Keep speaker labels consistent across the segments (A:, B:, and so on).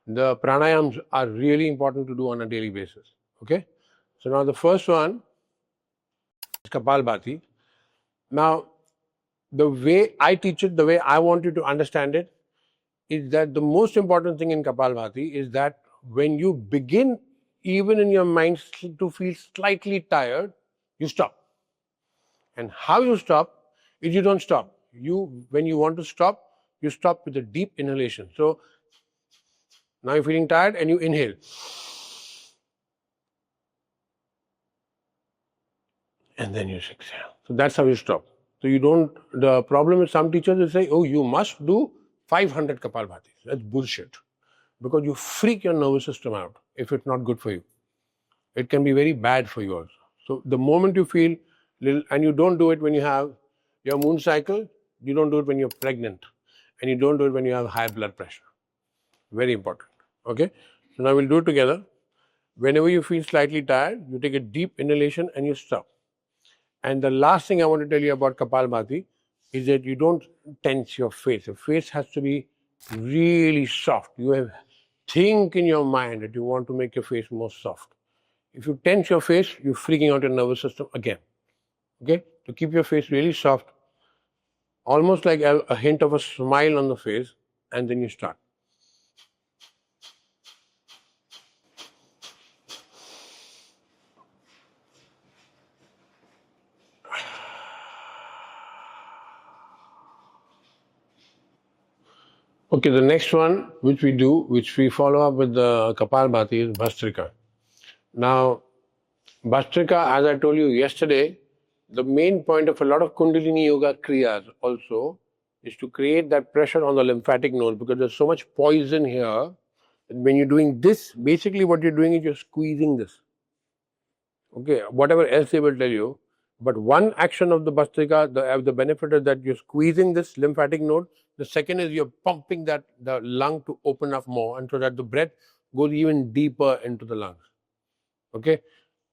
A: the pranayams are really important to do on a daily basis. Okay? So now the first one is Kapalbhati. Now, the way I teach it, the way I want you to understand it, is that the most important thing in Kapalbhati is that when you begin, even in your mind, to feel slightly tired, you stop. And how you stop is you don't stop. When you want to stop, you stop with a deep inhalation. So now you're feeling tired and you inhale. And then you exhale. So that's how you stop. So you don't, the problem is some teachers will say, oh, you must do 500 Kapalbhatis. That's bullshit. Because you freak your nervous system out if it's not good for you. It can be very bad for you also. So the moment you feel little, and you don't do it when you have your moon cycle, you don't do it when you're pregnant, and you don't do it when you have high blood pressure. Very important. Okay? So now we'll do it together. Whenever you feel slightly tired, you take a deep inhalation and you stop. And the last thing I want to tell you about Kapalbhati is that you don't tense your face. Your face has to be really soft. Think in your mind that you want to make your face more soft. If you tense your face, you're freaking out your nervous system again. Okay? To keep your face really soft, almost like a hint of a smile on the face, and then you start. Okay, the next one which we follow up with the Kapalbhati is Bastrika. Now, Bastrika, as I told you yesterday, the main point of a lot of Kundalini Yoga Kriyas also is to create that pressure on the lymphatic node, because there's so much poison here. When you're doing this, basically what you're doing is you're squeezing this. Okay, whatever else they will tell you. But one action of the Bastrika, the benefit is that you're squeezing this lymphatic node. The second is you're pumping the lung to open up more, and so that the breath goes even deeper into the lungs. Okay?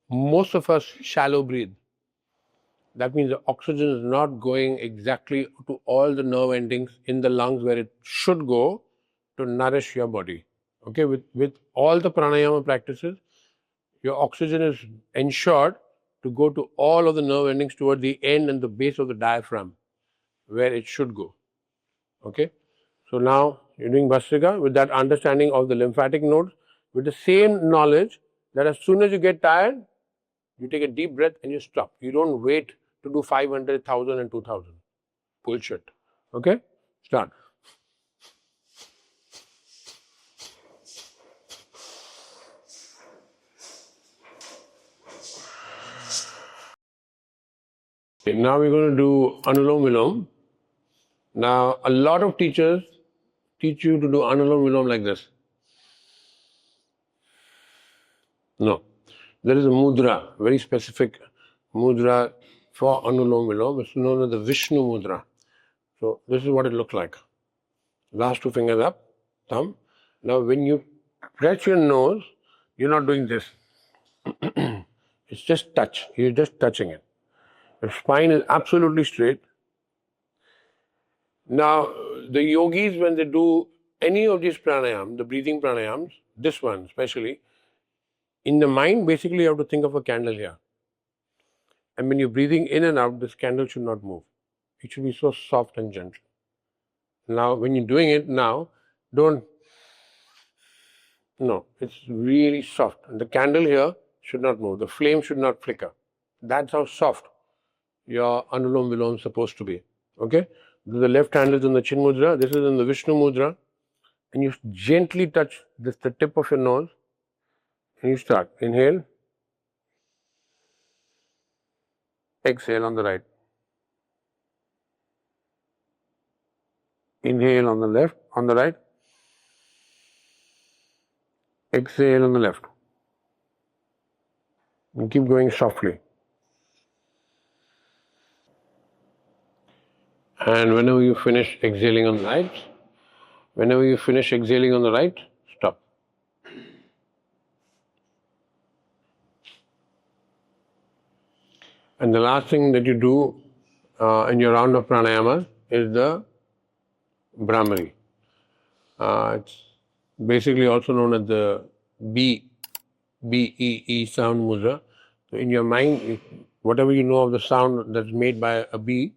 A: Most of us shallow breathe. That means the oxygen is not going exactly to all the nerve endings in the lungs where it should go to nourish your body. Okay? With all the pranayama practices, your oxygen is ensured to go to all of the nerve endings toward the end and the base of the diaphragm, where it should go. Okay? So now you're doing Bastrika with that understanding of the lymphatic nodes, with the same knowledge that as soon as you get tired, you take a deep breath and you stop. You don't wait to do 500, 1,000 and 2,000. Bullshit. Okay? Start. Okay, now we're going to do Anulom Vilom. Now, a lot of teachers teach you to do Anulom Vilom like this. No. There is a mudra, very specific mudra for Anulom Vilom. It's known as the Vishnu mudra. So, this is what it looks like. Last two fingers up, thumb. Now, when you press your nose, you're not doing this. It's just touch. You're just touching it. Your spine is absolutely straight. Now, the yogis, when they do any of these pranayams, the breathing pranayams, this one especially, in the mind, basically you have to think of a candle here. And when you're breathing in and out, this candle should not move. It should be so soft and gentle. Now, when you're doing it now, no, it's really soft. And the candle here should not move. The flame should not flicker. That's how soft your Anulom Vilom is supposed to be. Okay? The left hand is in the Chin Mudra, this is in the Vishnu Mudra, and you gently touch the tip of your nose, and you start. Inhale, exhale on the right. Inhale on the left, on the right. Exhale on the left. And keep going softly. And whenever you finish exhaling on the right, stop. And the last thing that you do in your round of pranayama is the Bhramari. basically also known as the B-E-E sound mudra. So in your mind, whatever you know of the sound that's made by a bee,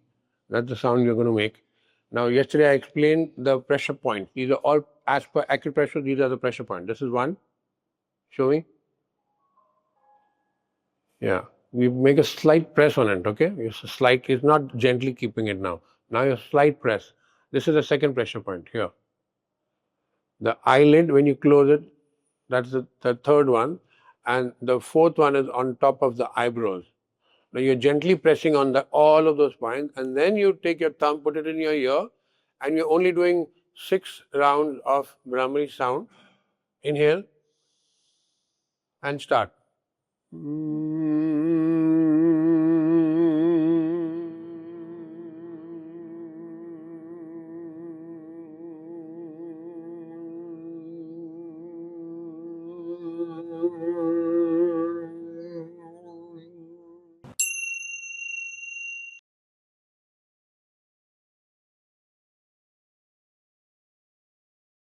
A: that's the sound you're going to make. Now, yesterday I explained the pressure points. These are all, as per acupressure, these are the pressure points. This is one. Show me. Yeah. We make a slight press on it, okay? It's a slight, it's not gently keeping it now. Now a slight press. This is the second pressure point here. The eyelid, when you close it, that's the third one. And the fourth one is on top of the eyebrows. Now you're gently pressing on all of those points, and then you take your thumb, put it in your ear, and you're only doing 6 rounds of Bhramari sound. Inhale and start.